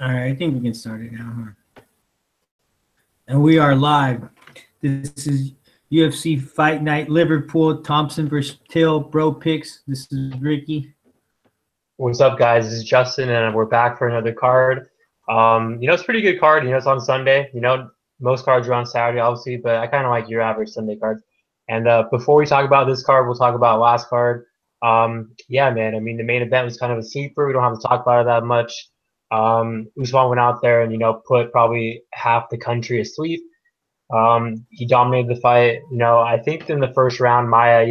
All right, I think we can start it now. Huh? And we are live. This is UFC Fight Night Liverpool, Thompson versus Till, Bro Picks. This is Ricky. What's up, guys? This is Justin, and we're back for another card. It's a pretty good card. It's on Sunday. Most cards are on Saturday, obviously, but I kind of like your average Sunday cards. And before we talk about this card, we'll talk about last card. Yeah, man. I mean, the main event was kind of a sleeper. We don't have to talk about it that much. Usman went out there and put probably half the country asleep. He dominated the fight. I think in the first round, Maya,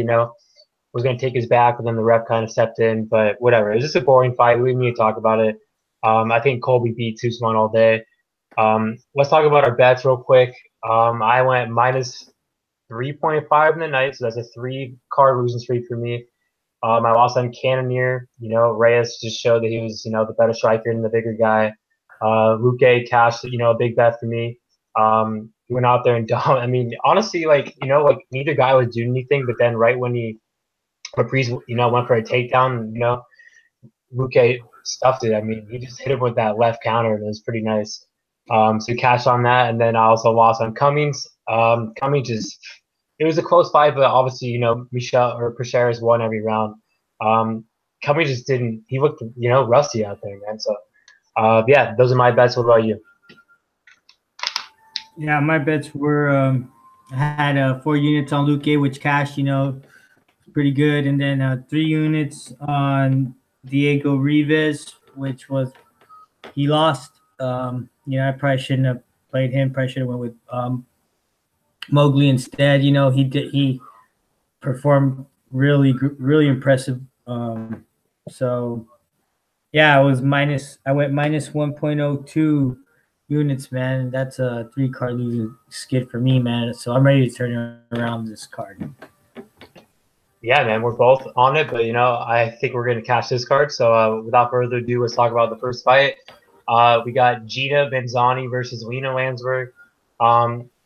was going to take his back, but then the ref kind of stepped in. But whatever. It was just a boring fight. We didn't need to talk about it. I think Colby beat Usman all day. Let's talk about our bets real quick. I went minus 3.5 in the night, so that's a 3-card losing streak for me. I lost on Cannonier. Reyes just showed that he was, the better striker and the bigger guy. Luque cashed, a big bet for me. He went out there and I mean, honestly, neither guy was doing anything, but then right when Breese, went for a takedown, Luque stuffed it. I mean, he just hit him with that left counter, and it was pretty nice. So he cashed on that, and then I also lost on Cummings. Cummings it was a close fight, but obviously, Michel or Pracheres won every round. Cummings just didn't. He looked, rusty out there, man. So, yeah, those are my bets. What about you? Yeah, my bets were I had 4 units on Luque, which cashed, pretty good, and then 3 units on Diego Rivas, which was he lost. I probably shouldn't have played him. Probably should have went with Mowgli instead. He performed really impressive. So yeah, I went minus 1.02 units, man. That's a 3-card losing skid for me, man. So I'm ready to turn around this card. Yeah, man, we're both on it, but I think we're gonna cash this card. So without further ado, let's talk about the first fight. We got Gina Mazany versus Lena Lansberg.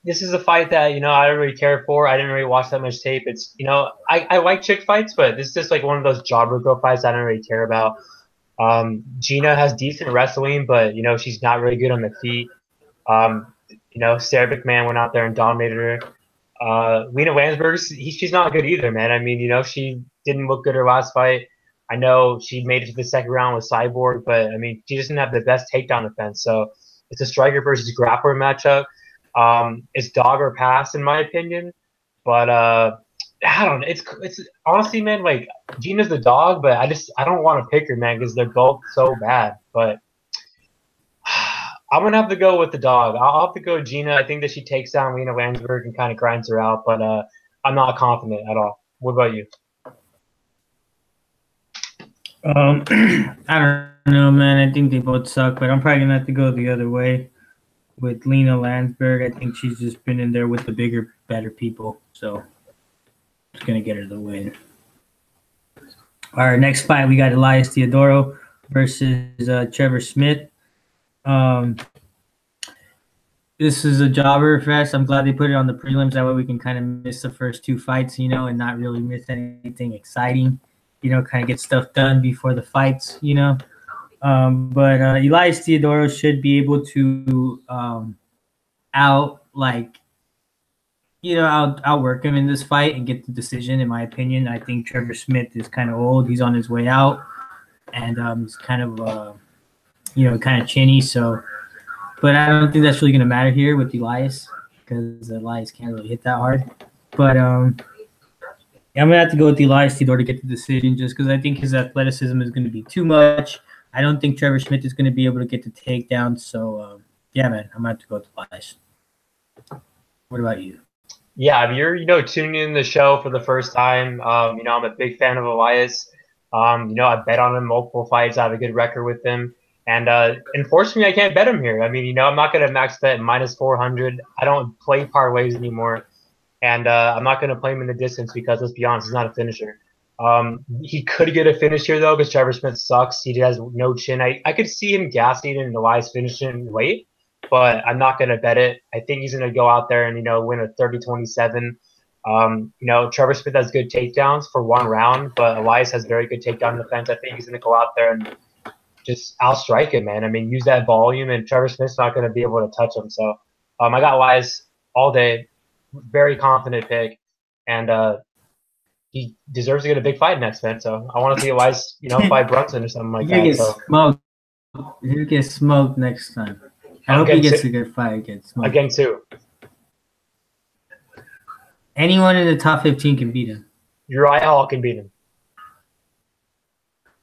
This is a fight that I don't really care for. I didn't really watch that much tape. It's I like chick fights, but this is just like one of those jobber girl fights I don't really care about. Gina has decent wrestling, but she's not really good on the feet. Sarah McCann went out there and dominated her. Lena Lansberg, she's not good either, man. I mean, she didn't look good her last fight. I know she made it to the second round with Cyborg, but I mean, she doesn't have the best takedown defense. So it's a striker versus grappler matchup. It's dog or pass in my opinion, but I don't know. It's honestly, man, like Gina's the dog, but I don't want to pick her, man, because they're both so bad. But I'm gonna have to go with the dog. I'll have to go with Gina. I think that she takes down Lena Lansberg and kind of grinds her out, but I'm not confident at all. What about you? I don't know, man. I think they both suck, but I'm probably gonna have to go the other way with Lena Lansberg. I think she's just been in there with the bigger, better people, so just gonna get her the win. All right, next fight we got Elias Theodorou versus Trevor Smith. This is a jobber fest. I'm glad they put it on the prelims. That way we can kind of miss the first 2 fights, and not really miss anything exciting. Kind of get stuff done before the fights, But Elias Theodorou should be able to outwork him in this fight and get the decision, in my opinion. I think Trevor Smith is kind of old. He's on his way out, and he's kind of kind of chinny. So, but I don't think that's really going to matter here with Elias because Elias can't really hit that hard. But I'm going to have to go with Elias Theodorou to get the decision just because I think his athleticism is going to be too much. I don't think Trevor Smith is going to be able to get the takedown. So, yeah, man, I'm going to have to go with Elias. What about you? Yeah, if you're tuning in the show for the first time, I'm a big fan of Elias. I bet on him multiple fights. I have a good record with him. And unfortunately, I can't bet him here. I mean, I'm not going to max bet minus 400. I don't play parlays anymore. And I'm not going to play him in the distance because, let's be honest, he's not a finisher. He could get a finish here, though, because Trevor Smith sucks. He has no chin. I could see him gassing and Elias finishing late, but I'm not going to bet it. I think he's going to go out there and, win a 30-27. Trevor Smith has good takedowns for 1 round, but Elias has very good takedown defense. I think he's going to go out there and just outstrike him, man. I mean, use that volume, and Trevor Smith's not going to be able to touch him. So I got Elias all day. Very confident pick, and he deserves to get a big fight next, man. So I want to see Elias, fight Brunson or something like that. Get smoked. He'll get smoked next time. I hope he gets a good fight against smoked. Against who? Anyone in the top 15 can beat him. Uriah Hall can beat him.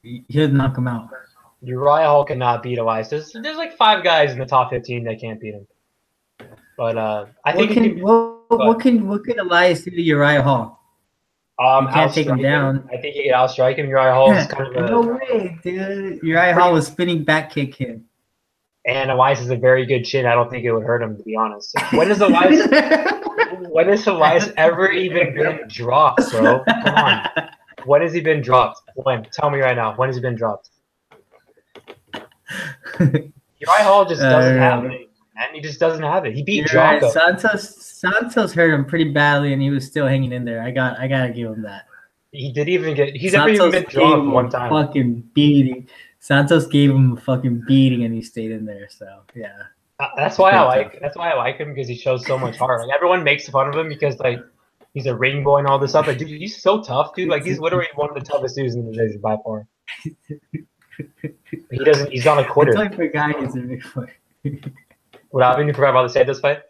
He'll knock him out. Uriah Hall cannot beat Elias. There's like 5 guys in the top 15 that can't beat him. But I think what can Elias do to Uriah Hall? You can't take him down. I think he can outstrike him. Uriah Hall is kind of no way, dude. Uriah Hall was spinning back kick him. And Elias is a very good chin. I don't think it would hurt him, to be honest. When has Elias ever even been dropped, bro? Come on. When has he been dropped? When? Tell me right now. When has he been dropped? Uriah Hall just doesn't have it, man. He just doesn't have it. He beat Jocko. Right. Santos hurt him pretty badly, and he was still hanging in there. I gotta give him that. He did even get. He's never even been dropped one time. Fucking beating. Santos gave him a fucking beating, and he stayed in there. So yeah. That's why I like him, because he shows so much heart. Like, everyone makes fun of him because like he's a ring boy and all this stuff. But dude, he's so tough, dude. Like, he's literally one of the toughest dudes in the division by far. He's not a quitter. I totally forgot he's a big boy. What happened? You forgot about to say this fight?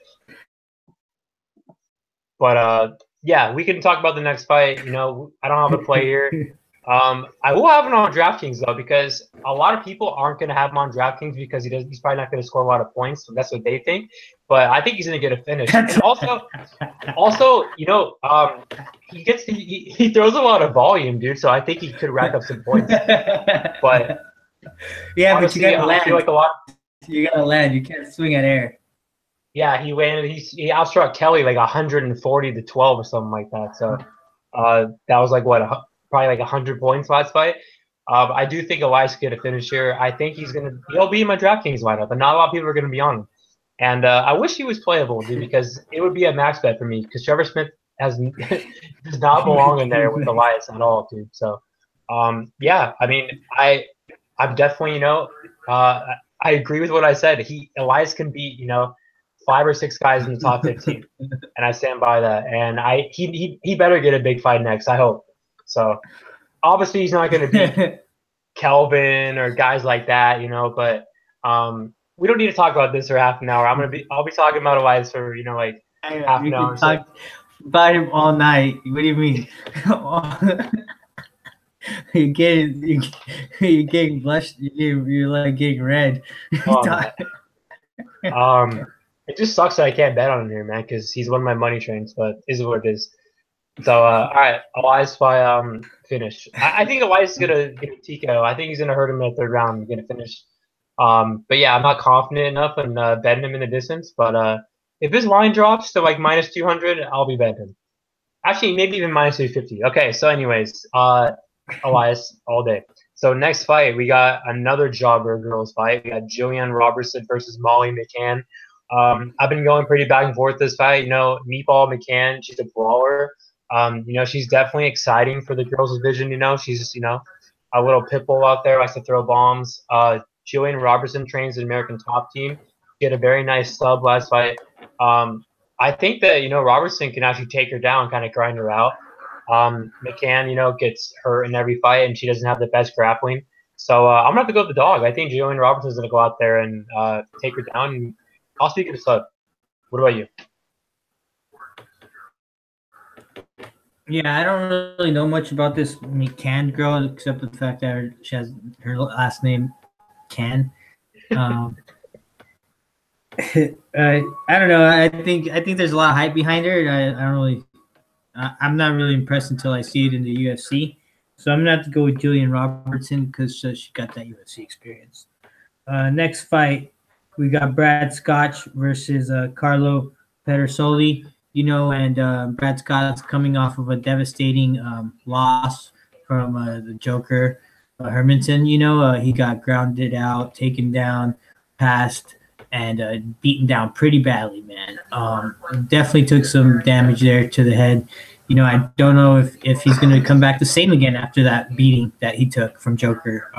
But yeah, we can talk about the next fight. I don't have a play here. I will have him on DraftKings though, because a lot of people aren't going to have him on DraftKings because he's probably not going to score a lot of points. So that's what they think. But I think he's going to get a finish. And also, he throws a lot of volume, dude. So I think he could rack up some points. But yeah, honestly, but you got to land. I feel like a lot. You got to land. You can't swing at air. Yeah, he landed. He outstruck Kelly like 140-12 or something like that. So that was like probably like 100 points last fight. I do think Elias could get a finish here. I think he'll be in my DraftKings lineup, but not a lot of people are going to be on him. And I wish he was playable, dude, because it would be a max bet for me. Because Trevor Smith does not belong in there with Elias at all, dude. So yeah, I mean, I'm definitely I agree with what I said. Elias can beat 5 or 6 guys in the top 15, and I stand by that. And he better get a big fight next. I hope. So obviously he's not going to beat Kelvin or guys like that, But we don't need to talk about this for half an hour. I'll be talking about Elias for like half an hour. Talk about him all night. What do you mean? You're getting blushed. You're like getting red. It just sucks that I can't bet on him here, man, because he's one of my money trains. But it is what it is. So all right, Elias fight finish. I think Elias is gonna get a TKO. I think he's gonna hurt him in the 3rd round and get a finish. But yeah, I'm not confident enough in betting him in the distance. But if his line drops to like -200, I'll be betting him. Actually, maybe even -250. Okay, so anyways, Elias all day. So next fight, we got another jobber girls fight. We got Jillian Robertson versus Molly McCann. I've been going pretty back and forth this fight. Meatball McCann, she's a brawler. She's definitely exciting for the girls' division. She's just, a little pit bull out there, likes to throw bombs. Jillian Robertson trains the American Top Team. She had a very nice sub last fight. I think that, Robertson can actually take her down, kind of grind her out. McCann, gets hurt in every fight, and she doesn't have the best grappling. So I'm going to have to go with the dog. I think Jillian Robertson's going to go out there and take her down. And I'll speak to the sub. What about you? Yeah, I don't really know much about this McCann girl except the fact that she has her last name Can. I don't know. I think there's a lot of hype behind her. I'm not really impressed until I see it in the UFC. So I'm gonna have to go with Jillian Robertson because she got that UFC experience. Next fight, we got Brad Scotch versus Carlo Pedersoli. And Brad Scott's coming off of a devastating loss from the Joker, Hermanson. He got grounded out, taken down, passed, and beaten down pretty badly, man. Definitely took some damage there to the head. I don't know if he's going to come back the same again after that beating that he took from Joker.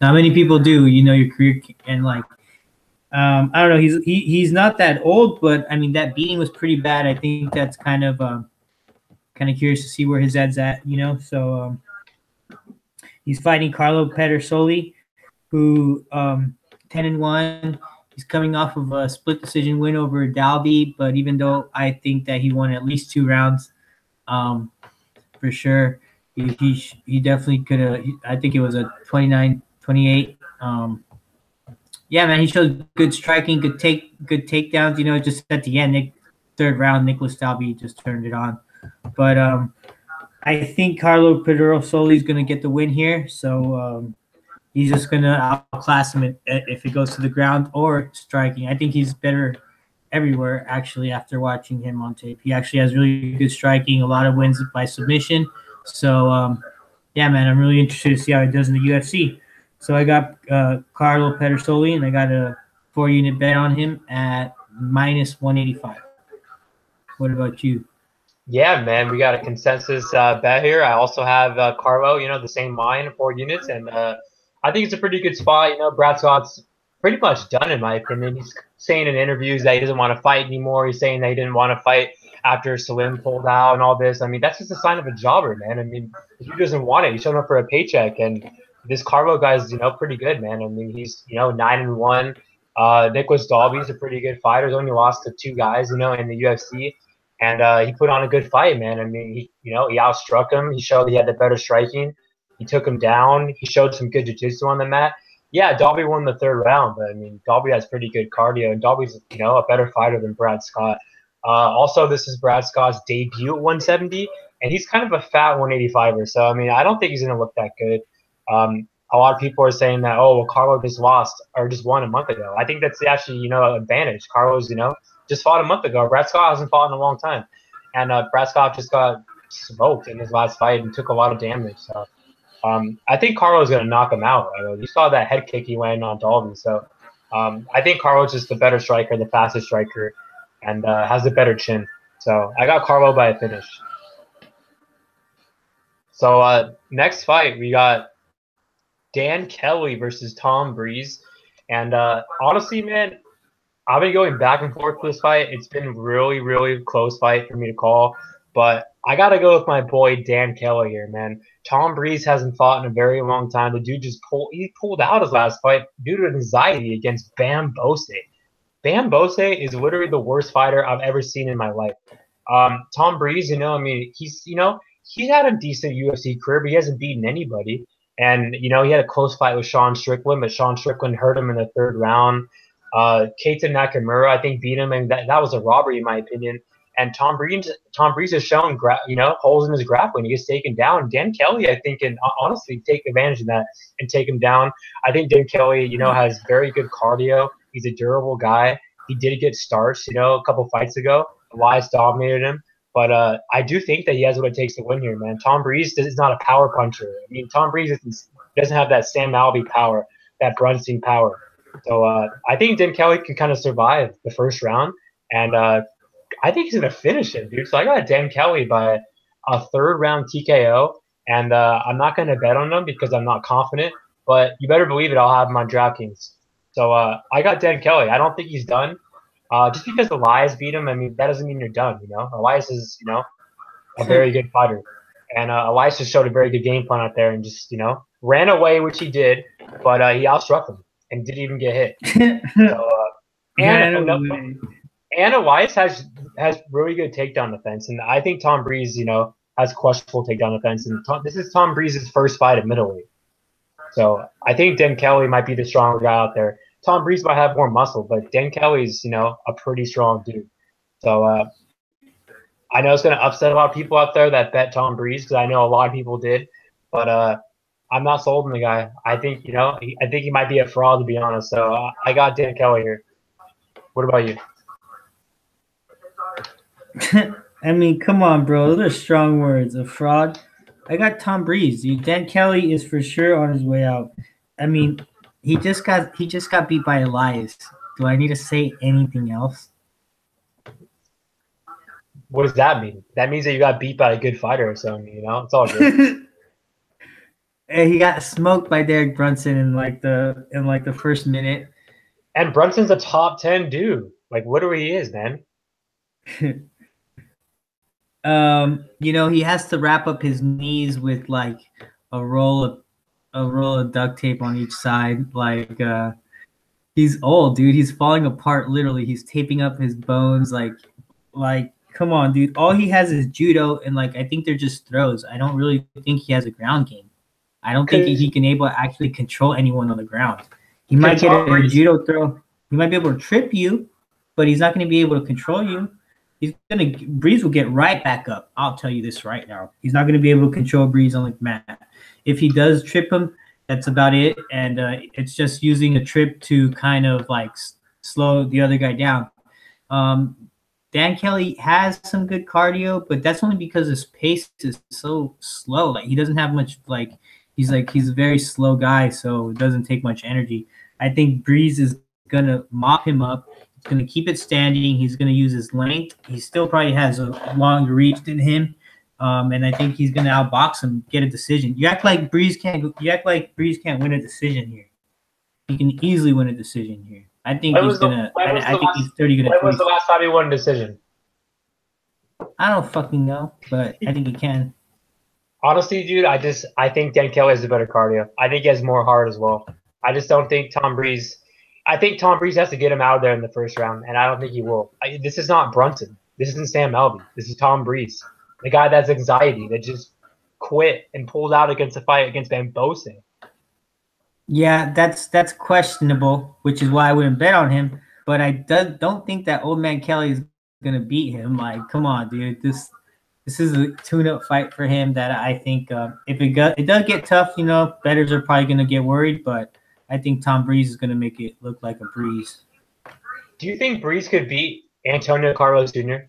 Not many people do. You know your career and like I don't know. He's not that old, but I mean that beating was pretty bad. I think that's kind of curious to see where his head's at. You know, so he's fighting Carlo Pedersoli, who 10-1. He's coming off of a split decision win over Dalby, but even though I think that he won at least 2 rounds, for sure, he definitely could have. I think it was a 29-28. Yeah, man, he showed good striking, good takedowns. You know, just at the end, third round, Nicholas Dalby just turned it on. But I think Carlo Pedersoli is going to get the win here. So he's just going to outclass him if it goes to the ground or striking. I think he's better everywhere, actually, after watching him on tape. He actually has really good striking, a lot of wins by submission. So, yeah, man, I'm really interested to see how he does in the UFC. So I got Carlo Pedersoli, and I got a 4-unit bet on him at -185. What about you? Yeah, man, we got a consensus bet here. I also have Carlo, the same line, 4 units, and I think it's a pretty good spot. Brad Scott's pretty much done, in my opinion. He's saying in interviews that he doesn't want to fight anymore. He's saying that he didn't want to fight after Salim pulled out and all this. I mean, that's just a sign of a jobber, man. I mean, if he doesn't want it, he's showing up for a paycheck, and this Carlo guy's, pretty good, man. I mean, he's, 9-1. Nicholas Dalby's a pretty good fighter. He's only lost to 2 guys, in the UFC. And he put on a good fight, man. I mean, he outstruck him. He showed he had the better striking. He took him down. He showed some good jiu-jitsu on the mat. Yeah, Dalby won the third round, but I mean, Dalby has pretty good cardio, and Dalby's, a better fighter than Brad Scott. Also, this is Brad Scott's debut at 170, and he's kind of a fat 185er. So, I mean, I don't think he's going to look that good. A lot of people are saying that, oh, well, Carlo just lost or just won a month ago. I think that's actually, an advantage. Carlo's, just fought a month ago. Brad Scott hasn't fought in a long time. And Brad Scott just got smoked in his last fight and took a lot of damage. So I think Carlo's going to knock him out. You saw that head kick he went on Dalby. So I think Carlo's just the better striker, the fastest striker, and has a better chin. So I got Carlo by a finish. So next fight, we got Dan Kelly versus Tom Breese. And honestly, man, I've been going back and forth with this fight. It's been really, really close fight for me to call. But I got to go with my boy Dan Kelly here, man. Tom Breese hasn't fought in a very long time. The dude he pulled out his last fight due to anxiety against Bam Bose. Bam Bose is literally the worst fighter I've ever seen in my life. Tom Breese, I mean, he's had a decent UFC career, but he hasn't beaten anybody. And, he had a close fight with Sean Strickland, but Sean Strickland hurt him in the third round. Keita Nakamura, I think, beat him, and that was a robbery in my opinion. And Tom Breese has shown, holes in his grappling. He gets taken down. Dan Kelly, I think, can honestly take advantage of that and take him down. I think Dan Kelly, has very good cardio. He's a durable guy. He did get starched, a couple fights ago. Elias dominated him. But I do think that he has what it takes to win here, man. Tom Breese is not a power puncher. I mean, Tom Breese doesn't have that Sam Alvey power, that Brunstein power. So I think Dan Kelly can kind of survive the first round, and I think he's going to finish it, dude. So I got Dan Kelly by a third round TKO, and I'm not going to bet on him because I'm not confident, but you better believe it, I'll have him on DraftKings. So I got Dan Kelly. I don't think he's done. Just because Elias beat him, I mean, that doesn't mean you're done, Elias is, a very good fighter. And Elias just showed a very good game plan out there and just, ran away, which he did, but he outstruck him and didn't even get hit. So, and Elias has really good takedown defense, and I think Tom Breese, has questionable takedown defense. And this is Tom Breese's first fight at middleweight, so I think Dan Kelly might be the stronger guy out there. Tom Breese might have more muscle, but Dan Kelly's, a pretty strong dude. So I know it's going to upset a lot of people out there that bet Tom Breese because I know a lot of people did, but I'm not sold on the guy. I think, I think he might be a fraud, to be honest. So I got Dan Kelly here. What about you? I mean, come on, bro. Those are strong words. A fraud. I got Tom Breese. Dan Kelly is for sure on his way out. I mean, he just got beat by Elias. Do I need to say anything else? What does that mean? That means that you got beat by a good fighter or something, It's all good. And he got smoked by Derek Brunson in like the first minute. And Brunson's a top 10 dude. Like, whatever he is, man. You know, he has to wrap up his knees with like a roll of duct tape on each side. Like he's old, dude. He's falling apart literally. He's taping up his bones like come on, dude. All he has is judo and like I think they're just throws. I don't really think he has a ground game. I don't think he can able to actually control anyone on the ground. He might get a judo throw. He might be able to trip you, but he's not going to be able to control you. Breese will get right back up. I'll tell you this right now. He's not going to be able to control Breese on the mat. If he does trip him, that's about it. And it's just using a trip to kind of like slow the other guy down. Dan Kelly has some good cardio, but that's only because his pace is so slow. Like he doesn't have much he's a very slow guy, so it doesn't take much energy. I think Breese is gonna mop him up. He's gonna keep it standing. He's gonna use his length. He still probably has a longer reach than him, and I think he's gonna outbox him, get a decision. You act like Breese can't win a decision here. He can easily win a decision here. I think he's gonna. I think he's 30 gonna. When was the last time he won a decision? I don't fucking know, but I think he can. Honestly, dude, I think Dan Kelly has a better cardio. I think he has more heart as well. I just don't think Tom Breese. I think Tom Breese has to get him out of there in the first round, and I don't think he will. This is not Brunson. This isn't Sam Alvey. This is Tom Breese, the guy that's anxiety, that just quit and pulled out against the fight against Van Bosen. Yeah, that's questionable, which is why I wouldn't bet on him. But I don't think that old man Kelly is gonna beat him. Like, come on, dude. This is a tune-up fight for him that I think if it does get tough, you know, bettors are probably gonna get worried. But I think Tom Breese is gonna make it look like a breeze. Do you think Breese could beat Antonio Carlos Jr.?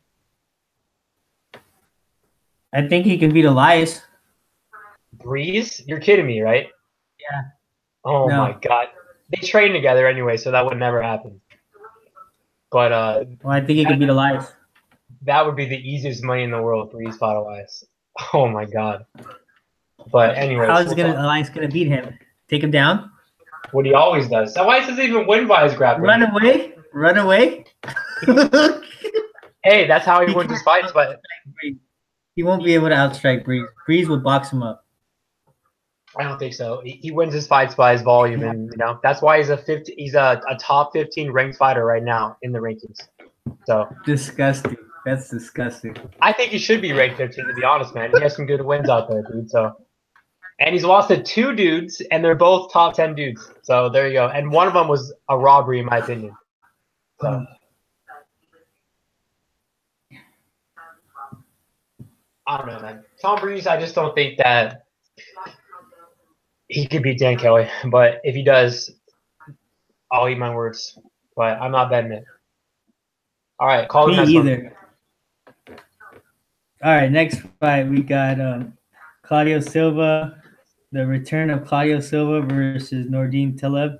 I think he can beat Elias. Breese? You're kidding me, right? Yeah. Oh no. My God. They train together anyway, so that would never happen. But well, I think he could beat Elias. That would be the easiest money in the world, Breese fought Elias. Oh my God. But anyway. How is Elias gonna beat him? Take him down? What he always does. Elias doesn't even win by his grappling. Run away. Hey, that's how he wins his fights, but he won't be able to outstrike Breese. Breese will box him up. I don't think so. He wins his fights by his volume, and you know that's why he's a top 15 ranked fighter right now in the rankings. So disgusting. That's disgusting. I think he should be ranked 15, to be honest, man. He has some good wins out there, dude. So, and he's lost to 2 dudes, and they're both top 10 dudes. So there you go. And one of them was a robbery, in my opinion. So. I don't know, man. Tom Breese, I just don't think that he could beat Dan Kelly. But if he does, I'll eat my words. But I'm not betting it. All right, call me either. All right, next fight we got Claudio Silva, the return of Claudio Silva versus Nordine Taleb.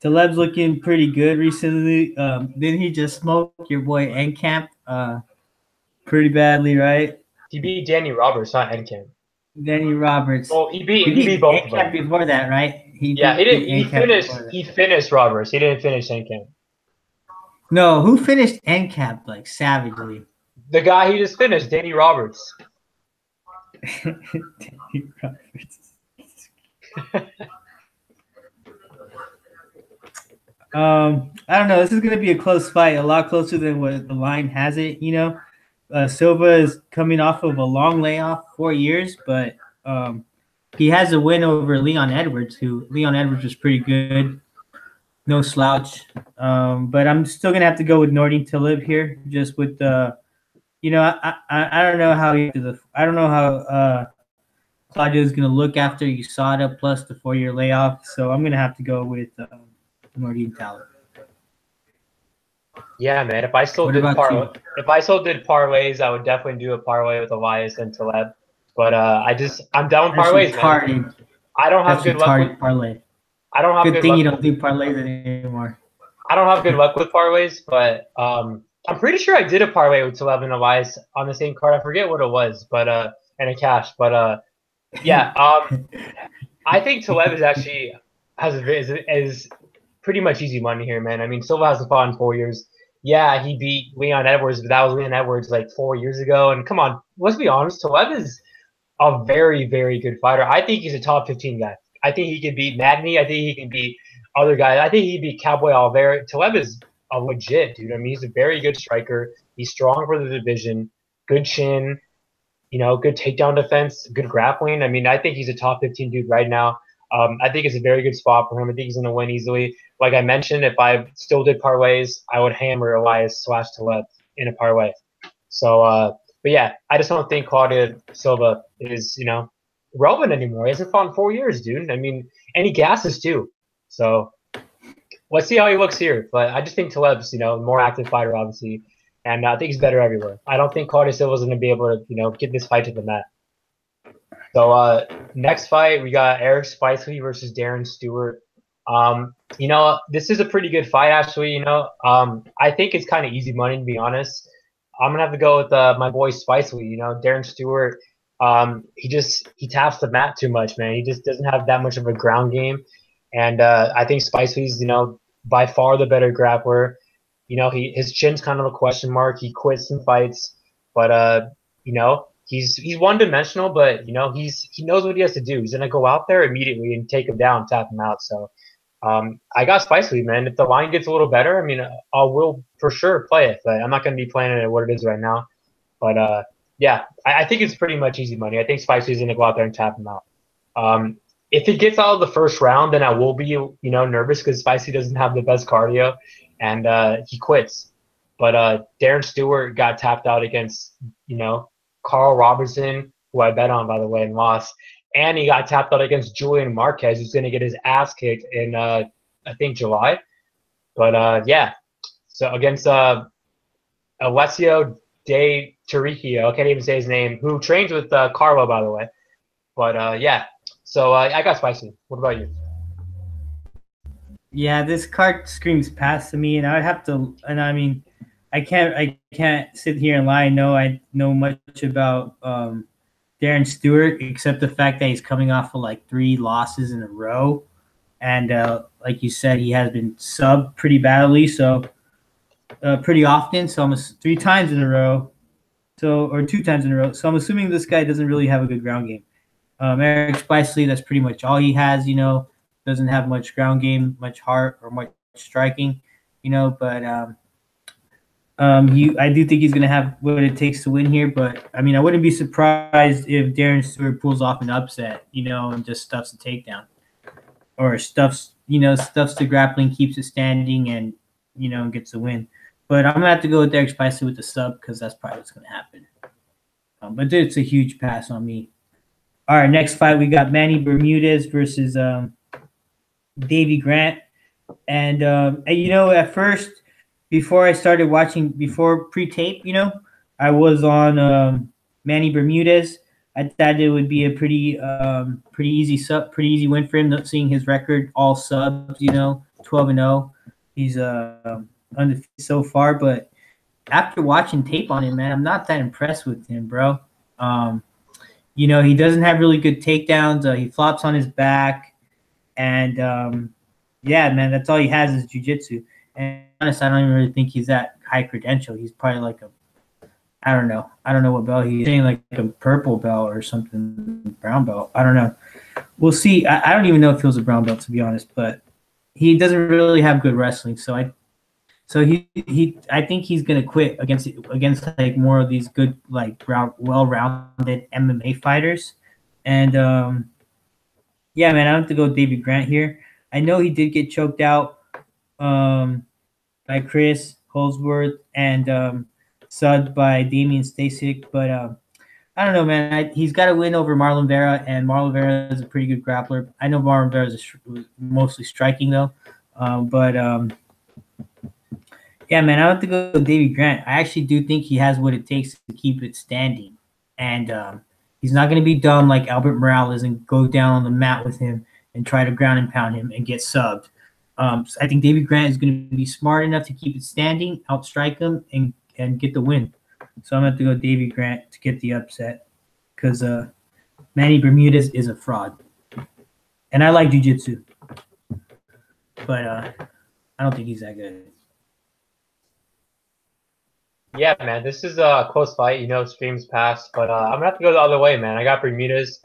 Taleb's looking pretty good recently. Didn't he just smoke your boy Encamp pretty badly, right? He beat Danny Roberts, not Encamp. Danny Roberts. Well, he beat both of them. Before that, right? He finished Roberts. He didn't finish Encamp. No, who finished Encamp like savagely? The guy he just finished, Danny Roberts. Danny Roberts. I don't know. This is going to be a close fight, a lot closer than what the line has it. You know, Silva is coming off of a long layoff, 4 years, but he has a win over Leon Edwards, Leon Edwards was pretty good. No slouch. But I'm still going to have to go with Nordine Taleb here, just with you know, I don't know how Claudio is going to look after USADA plus the 4-year layoff. So I'm going to have to go with Nordine Taleb. Yeah, man. If I still did parlays, I would definitely do a parlay with Elias and Taleb. But I'm down with parlays, man. I don't have good luck with parlay. I don't have good thing you don't do parlays anymore. I don't have good luck with parlays, but I'm pretty sure I did a parlay with Taleb and Elias on the same card. I forget what it was, but and a cash. But yeah. I think Taleb is actually is pretty much easy money here, man. I mean, Silva hasn't fought in 4 years. Yeah, he beat Leon Edwards, but that was Leon Edwards like 4 years ago. And come on, let's be honest, Taleb is a very, very good fighter. I think he's a top 15 guy. I think he can beat Magny. I think he can beat other guys. I think he beat Cowboy Oliveira. Taleb is a legit dude. I mean, he's a very good striker. He's strong for the division. Good chin. Good takedown defense, good grappling. I mean, I think he's a top 15 dude right now. I think it's a very good spot for him. I think he's going to win easily. Like I mentioned, if I still did parlays, I would hammer Elias / Taleb in a parlay. So, but yeah, I just don't think Claudio Silva is, relevant anymore. He hasn't fought in 4 years, dude. I mean, and he gasses too. So let's see how he looks here. But I just think Taleb's, a more active fighter, obviously. And I think he's better everywhere. I don't think Claudio Silva's going to be able to, get this fight to the mat. So next fight, we got Eric Spicely versus Darren Stewart. This is a pretty good fight, actually. I think it's kind of easy money, to be honest. I'm going to have to go with my boy Spicely. Darren Stewart, he taps the mat too much, man. He just doesn't have that much of a ground game. And I think Spicely's, by far the better grappler. His chin's kind of a question mark. He quits some fights, but he's one dimensional. But he knows what he has to do. He's gonna go out there immediately and take him down, tap him out. So I got Spicely, man. If the line gets a little better, I mean, I will for sure play it. But I'm not gonna be playing it at what it is right now. But yeah, I think it's pretty much easy money. I think Spicely's gonna go out there and tap him out. If he gets out of the first round, then I will be nervous because Spicely doesn't have the best cardio. And he quits. But Darren Stewart got tapped out against, Carl Robertson, who I bet on, by the way, and lost. And he got tapped out against Julian Marquez, who's going to get his ass kicked in, I think, July. But, yeah. So against Alessio De Torricchio, I can't even say his name, who trains with Carlo, by the way. But, yeah. So I got Spicely. What about you? Yeah, this card screams pass to me, and I would have to. And I mean, I can't sit here and lie. I know much about Darren Stewart, except the fact that he's coming off of like 3 losses in a row, and like you said, he has been subbed pretty badly, so pretty often, so almost 3 times in a row, or 2 times in a row. So I'm assuming this guy doesn't really have a good ground game. Eric Spicely, that's pretty much all he has. Doesn't have much ground game, much heart, or much striking, but I do think he's going to have what it takes to win here. But, I mean, I wouldn't be surprised if Darren Stewart pulls off an upset, and just stuffs the takedown. Or stuffs the grappling, keeps it standing, and, gets a win. But I'm going to have to go with Eric Spicely with the sub because that's probably what's going to happen. But it's a huge pass on me. All right, next fight, we got Manny Bermudez versus Davey Grant. And at first, before I started watching, before pre-tape, I was on Manny Bermudez. I thought it would be a pretty easy win for him. Not seeing his record, all subs, 12-0. He's undefeated so far. But after watching tape on him, man, I'm not that impressed with him, bro. He doesn't have really good takedowns. He flops on his back. And, yeah, man, that's all he has is jiu-jitsu. And honestly, I don't even really think he's that high credential. He's probably like I don't know what belt he's saying, like a purple belt or something, brown belt. I don't know. We'll see. I don't even know if he was a brown belt, to be honest, but he doesn't really have good wrestling. So I think he's going to quit against like more of these good, like well-rounded MMA fighters. And, yeah, man, I have to go with David Grant here. I know he did get choked out by Chris Holdsworth and subbed by Damian Stasic, but I don't know, man. He's got to win over Marlon Vera, and Marlon Vera is a pretty good grappler. I know Marlon Vera is mostly striking, though. Yeah, man, I have to go with David Grant. I actually do think he has what it takes to keep it standing, and he's not going to be dumb like Albert Morales and go down on the mat with him and try to ground and pound him and get subbed. So I think David Grant is going to be smart enough to keep it standing, outstrike him, and get the win. So I'm going to have to go David Grant to get the upset because Manny Bermudez is a fraud. And I like jiu-jitsu, but I don't think he's that good. Yeah, man, this is a close fight. You know, streams past, but I'm gonna have to go the other way, man. I got Bermudez.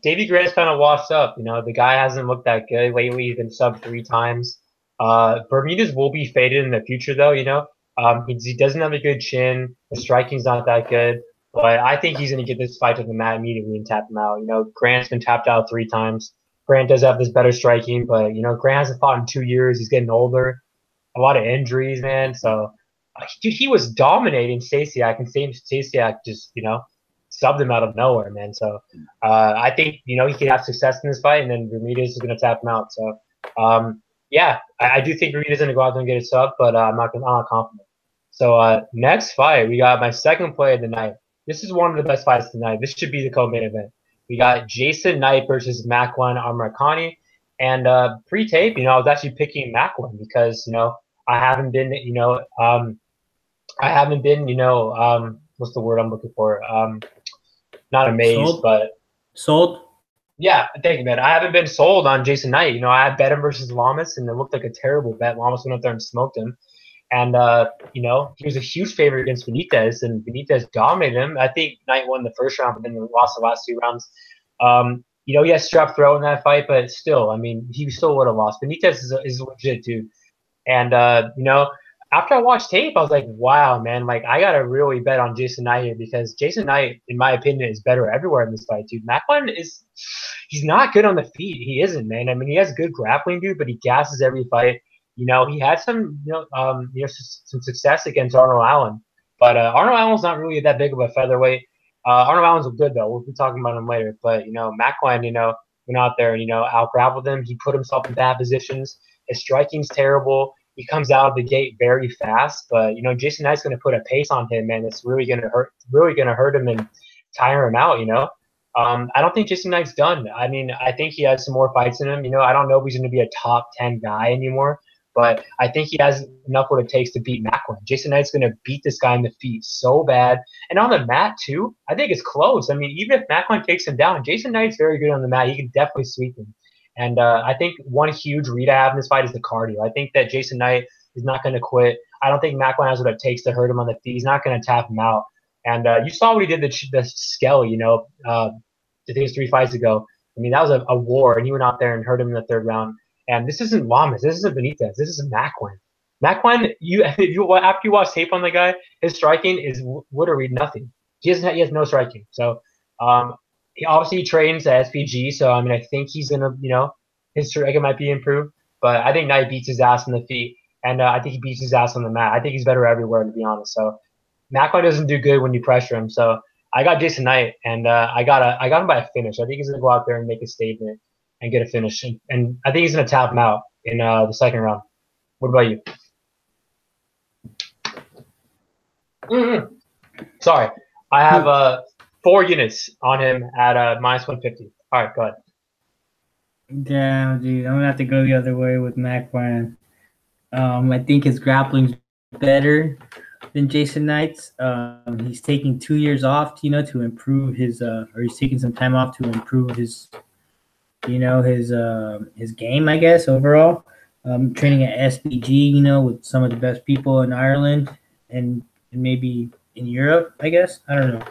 Davy Grant's kind of washed up. You know, the guy hasn't looked that good lately. He's been sub 3 times. Bermudez will be faded in the future, though. You know, he doesn't have a good chin. The striking's not that good, but I think he's gonna get this fight to the mat immediately and tap him out. You know, Grant's been tapped out 3 times. Grant does have this better striking, but you know, Grant hasn't fought in 2 years. He's getting older. A lot of injuries, man. So he was dominating Stasiak, and Stasiak just, you know, subbed him out of nowhere, man. So I think, you know, he could have success in this fight, and then Bermudez is going to tap him out. So, yeah, I do think Bermudez is going to go out there and get a sub, but I'm not confident. So next fight, we got my second play of the night. This is one of the best fights tonight. This should be the co-main event. We got Jason Knight versus Makwan Amirkhani. And pre-tape, you know, I was actually picking Makwan because, you know, I haven't been, you know, what's the word I'm looking for? Not amazed, but sold. Yeah, thank you, man. I haven't been sold on Jason Knight. You know, I bet him versus Lamas, and it looked like a terrible bet. Lamas went up there and smoked him. And, you know, he was a huge favorite against Benitez, and Benitez dominated him. I think Knight won the first round, but then lost the last 2 rounds. You know, he has strep throat in that fight, but still, I mean, he still would have lost. Benitez is a legit dude. And, you know, after I watched tape, I was like, wow, man, like, I got to really bet on Jason Knight here because Jason Knight, in my opinion, is better everywhere in this fight, dude. Makwan he's not good on the feet. He isn't, man. I mean, he has good grappling, dude, but he gasses every fight. You know, he had some, some success against Arnold Allen, but Arnold Allen's not really that big of a featherweight. Arnold Allen's good, though. We'll be talking about him later. But, you know, Makwan, you know, went out there and, you know, out-grappled him. He put himself in bad positions. His striking's terrible. He comes out of the gate very fast. But, you know, Jason Knight's going to put a pace on him, man. It's really going to hurt him and tire him out, you know. I don't think Jason Knight's done. I mean, I think he has some more fights in him. You know, I don't know if he's going to be a top 10 guy anymore. But I think he has enough what it takes to beat Makwan. Jason Knight's going to beat this guy in the feet so bad. And on the mat, too, I think it's close. I mean, even if Makwan takes him down, Jason Knight's very good on the mat. He can definitely sweep him. And I think one huge read I have in this fight is the cardio. I think that Jason Knight is not going to quit. I don't think Makwan has what it takes to hurt him on the feet. He's not going to tap him out. And you saw what he did the Skelly, you know, I think it was 3 fights ago. I mean, that was a war, and he went out there and hurt him in the 3rd round. And this isn't Lamas. This isn't Benitez. This is Makwan. Makwan, after you watch tape on the guy, his striking is literally nothing. He has no striking. So he obviously trains at SPG. So I mean, I think he's gonna, you know, his striking might be improved. But I think Knight beats his ass on the feet, and I think he beats his ass on the mat. I think he's better everywhere, to be honest. So Makwan doesn't do good when you pressure him. So I got Jason Knight, and I got him by a finish. I think he's gonna go out there and make a statement and get a finish. And I think he's going to tap him out in the 2nd round. What about you? Sorry. I have 4 units on him at minus 150. All right, go ahead. Damn, dude. I'm going to have to go the other way with Makwan. I think his grappling's better than Jason Knight's. He's taking 2 years off, you know, to improve his or he's taking some time off to improve his his game, I guess, overall. Training at SPG, you know, with some of the best people in Ireland and maybe in Europe, I guess. I don't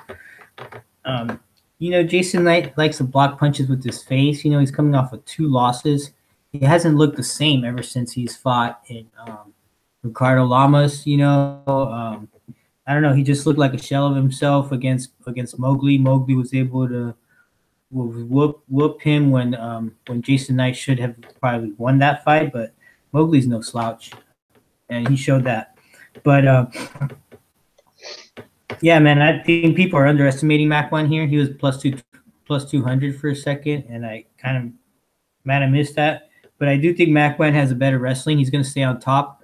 know. You know, Jason Knight likes to block punches with his face. You know, he's coming off of 2 losses. He hasn't looked the same ever since he's fought in Ricardo Lamas, you know. I don't know. He just looked like a shell of himself against Mowgli. Mowgli was able to whoop him when Jason Knight should have probably won that fight, but Mowgli's no slouch, and he showed that. But yeah, man, I think people are underestimating Makwan here. He was plus 200 for a second, and I missed that. But I do think Makwan has a better wrestling. He's going to stay on top.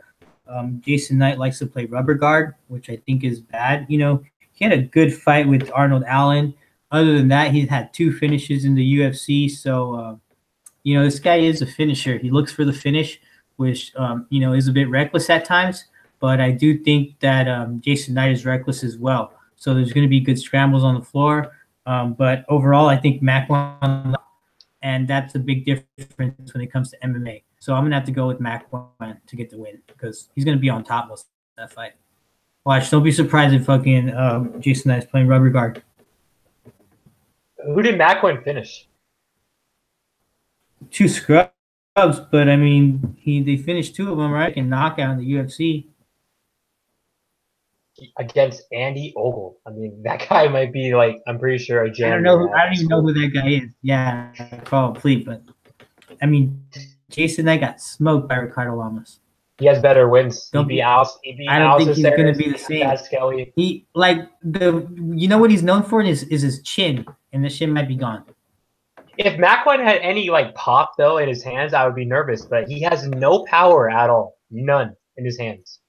Jason Knight likes to play rubber guard, which I think is bad. You know, he had a good fight with Arnold Allen. Other than that, he's had 2 finishes in the UFC. So, you know, this guy is a finisher. He looks for the finish, which, you know, is a bit reckless at times. But I do think that Jason Knight is reckless as well. So there's going to be good scrambles on the floor. But overall, I think Makwan. and that's a big difference when it comes to MMA. So I'm gonna have to go with Makwan to get the win because he's gonna be on top most of that fight. Watch, don't be surprised if fucking Jason Knight's playing rubber guard. Who did Makwan finish? 2 scrubs, but I mean, they finished 2 of them, right? And knockout in the UFC. Against Andy Ogle. I mean, that guy might be like, I'm pretty sure a jam. I don't even know who that guy is. Yeah, probably, but I mean, Jason Knight got smoked by Ricardo Lamas. He has better wins. I don't think he's going to be the same. Kelly. You know what he's known for is his chin, and the chin might be gone. If Makwan had any like pop though in his hands, I would be nervous. But he has no power at all, none in his hands.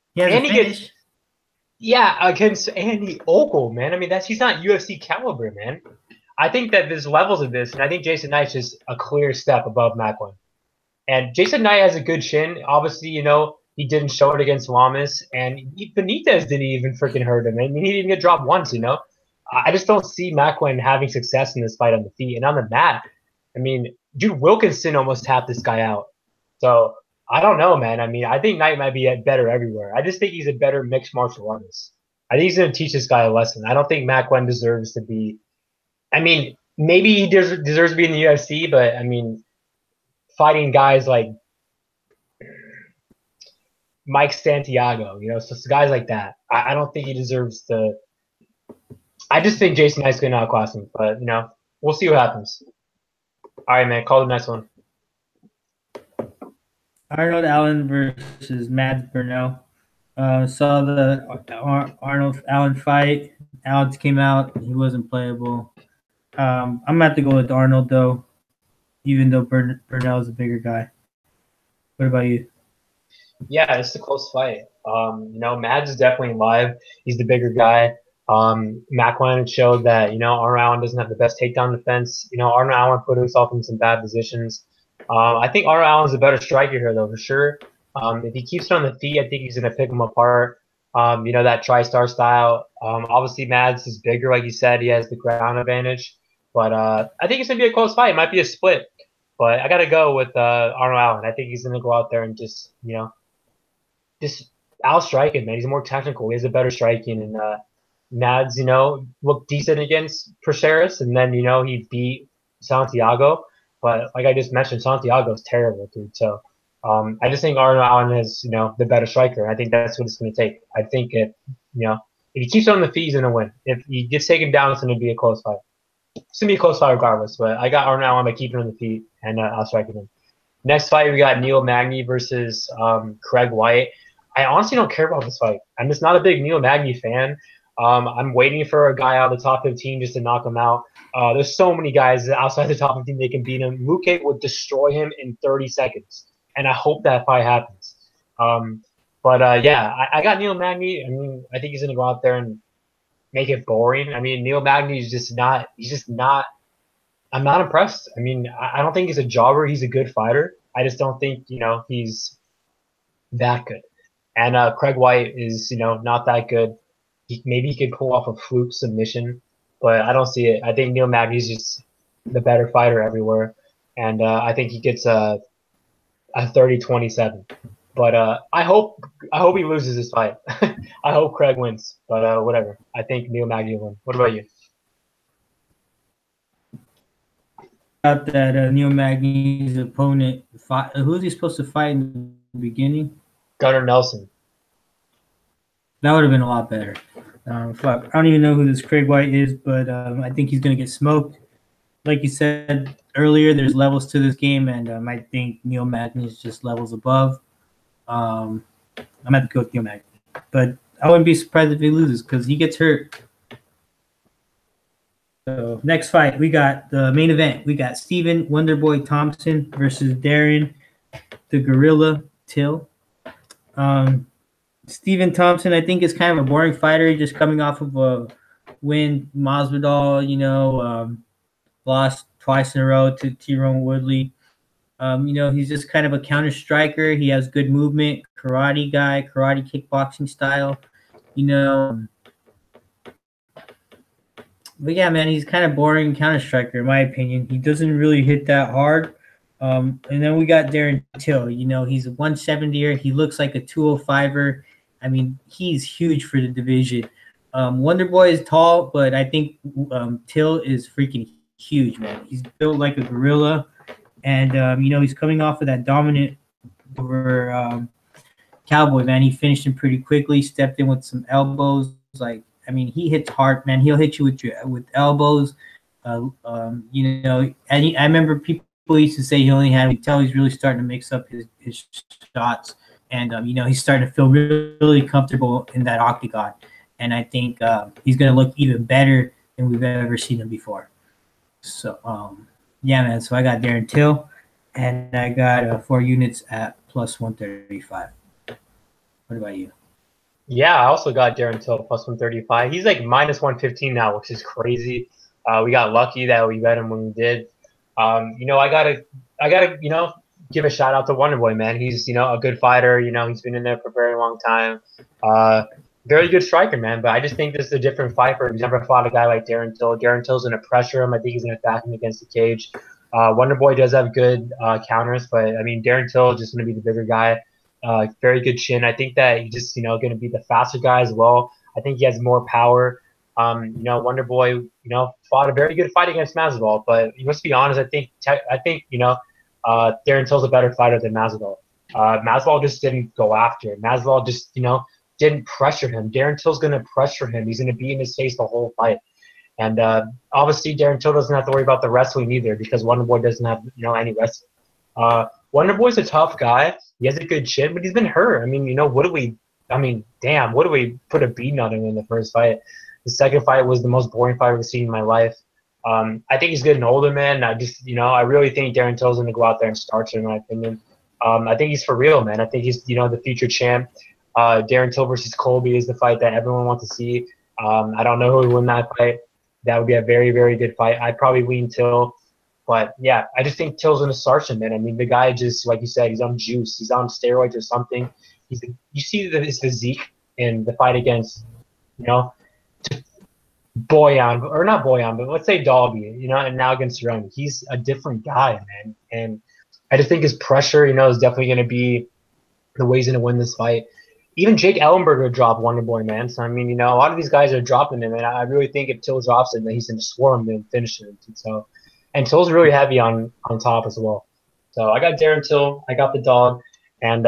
Against Andy Ogle, man. I mean, he's not UFC caliber, man. I think that there's levels of this, and I think Jason Knight's just a clear step above Makwan. And Jason Knight has a good chin. Obviously, you know, he didn't show it against Lamas, and Benitez didn't even freaking hurt him. I mean, he didn't get dropped once, you know. I just don't see Makwan having success in this fight on the feet. And on the mat, I mean, dude, Wilkinson almost tapped this guy out. So, I don't know, man. I mean, I think Knight might be better everywhere. I just think he's a better mixed martial artist. I think he's going to teach this guy a lesson. I don't think Makwan deserves to be – I mean, maybe he deserves to be in the UFC, but, I mean, fighting guys like Mike Santiago, you know, so guys like that, I don't think he deserves to – I just think Jason Knight's going to outclass him. But, you know, we'll see what happens. All right, man, call the next one. Arnold Allen versus Mads Burnell. Saw the Arnold Allen fight. Alex came out. He wasn't playable. I'm going to have to go with Arnold, though, even though Burnell is a bigger guy. What about you? Yeah, it's a close fight. You know, Mads is definitely live. He's the bigger guy. Makwan showed that, you know, Arnold Allen doesn't have the best takedown defense. You know, Arnold Allen put himself in some bad positions. I think Arnold Allen's a better striker here, though, for sure. If he keeps it on the feet, I think he's going to pick him apart. You know, that TriStar style. Obviously, Mads is bigger, like you said. He has the ground advantage. But I think it's going to be a close fight. It might be a split. But I got to go with Arnold Allen. I think he's going to go out there and just, you know, just outstrike him, man. He's more technical. He has a better striking. And Mads, you know, looked decent against Praceres. And then, you know, he beat Santiago. But like I just mentioned, Santiago's terrible, dude. So I just think Arnold Allen is, you know, the better striker. I think that's what it's going to take. I think if he keeps on the feet, he's going to win. If he gets taken down, it's going to be a close fight. It's going to be a close fight regardless. But I got Arnold Allen by keeping him on the feet and outstriking him. Next fight, we got Neil Magny versus Craig White. I honestly don't care about this fight. I'm just not a big Neil Magny fan. I'm waiting for a guy out of the top 15 just to knock him out. There's so many guys outside the top 15 they can beat him. Luque would destroy him in 30 seconds, and I hope that fight happens. Yeah, I got Neil Magny. I mean, I think he's going to go out there and make it boring. I mean, Neil Magny is just not – he's just not – I'm not impressed. I mean, I don't think he's a jobber. He's a good fighter. I just don't think, you know, he's that good. And Craig White is, you know, not that good. Maybe he could pull off a fluke submission, but I don't see it. I think Neil Magny's just the better fighter everywhere, and I think he gets a 30-27. But I hope he loses this fight. I hope Craig wins, but whatever. I think Neil Magny will win. What about you? About that Neil Magny's opponent, who is he supposed to fight in the beginning? Gunnar Nelson. That would have been a lot better. Fuck, I don't even know who this Craig White is, but I think he's going to get smoked. Like you said earlier, there's levels to this game, and I think Neil Magny is just levels above. I'm going to have to go with Neil Magny. But I wouldn't be surprised if he loses because he gets hurt. So next fight, we got the main event. We got Stephen Wonderboy Thompson versus Darren the Gorilla Till. Stephen Thompson, I think, is kind of a boring fighter. Just coming off of a win, Masvidal, you know, lost twice in a row to Tyrone Woodley. You know, he's just kind of a counter striker. He has good movement, karate guy, karate kickboxing style. You know, But yeah, man, he's kind of boring counter striker in my opinion. He doesn't really hit that hard. And then we got Darren Till. You know, he's a 170er. He looks like a 205er. I mean, he's huge for the division. Wonder Boy is tall, but I think Till is freaking huge, man. He's built like a gorilla, and you know, he's coming off of that dominant over Cowboy, man. He finished him pretty quickly. Stepped in with some elbows. Like, I mean, he hits hard, man. He'll hit you with elbows. You know, and I remember people used to say he only had. Tell he's really starting to mix up his shots, and you know, he's starting to feel really, really comfortable in that octagon. And I think he's going to look even better than we've ever seen him before. So, yeah, man. So I got Darren Till, and I got 4 units at plus 135. What about you? Yeah, I also got Darren Till plus 135. He's like minus 115 now, which is crazy. We got lucky that we bet him when we did. You know, I gotta, you know, give a shout out to Wonder Boy, man. He's, you know, a good fighter. You know, he's been in there for a very long time. Very good striker, man. But I just think this is a different fight for him. He's never fought a guy like Darren Till. Darren Till's going to pressure him. I think he's going to attack him against the cage. Wonder Boy does have good counters, but I mean, Darren Till is just going to be the bigger guy. Very good chin. I think that he's just, you know, going to be the faster guy as well. I think he has more power. You know, Wonder Boy, you know, fought a very good fight against Masvidal, but let's be honest. I think you know, Darren Till's a better fighter than Masvidal. Masvidal just didn't go after him. Masvidal just, you know, didn't pressure him. Darren Till's going to pressure him. He's going to be in his face the whole fight. And obviously, Darren Till doesn't have to worry about the wrestling either because Wonder Boy doesn't have, you know, any wrestling. Wonder Boy's a tough guy. He has a good chin, but he's been hurt. I mean, you know, what do we put a beating on him in the first fight? The second fight was the most boring fight I've ever seen in my life. I think he's getting older, man. I really think Darren Till's going to go out there and starch him, in my opinion. I think he's for real, man. I think he's, you know, the future champ. Darren Till versus Colby is the fight that everyone wants to see. I don't know who would win that fight. That would be a very, very good fight. I'd probably lean Till. But, yeah, I just think Till's going to starch him, man. I mean, the guy just, like you said, he's on juice. He's on steroids or something. You see his physique in the fight against, you know, Boyan, or not Boyan, but let's say Dalby, you know, and now against Cerrone. He's a different guy, man. And I just think his pressure, you know, is definitely going to be the way he's going to win this fight. Even Jake Ellenberger dropped Wonder Boy, man. So, I mean, you know, a lot of these guys are dropping him, and I really think if Till drops him, then he's going to swarm and finish him. And Till's really heavy on top as well. So I got Darren Till, I got the dog, and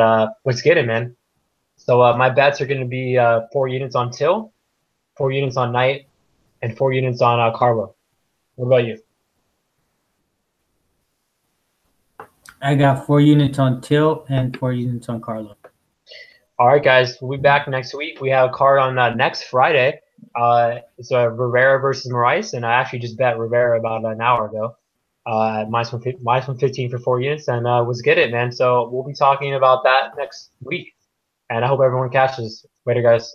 let's get it, man. So my bets are going to be 4 units on Till, 4 units on Knight, and 4 units on Carlo. What about you? I got 4 units on Till and 4 units on Carlo. All right, guys. We'll be back next week. We have a card on next Friday. It's Rivera versus Moraes, and I actually just bet Rivera about an hour ago. Minus 115 for 4 units, and let's get it, man. So we'll be talking about that next week, and I hope everyone catches. Later, guys.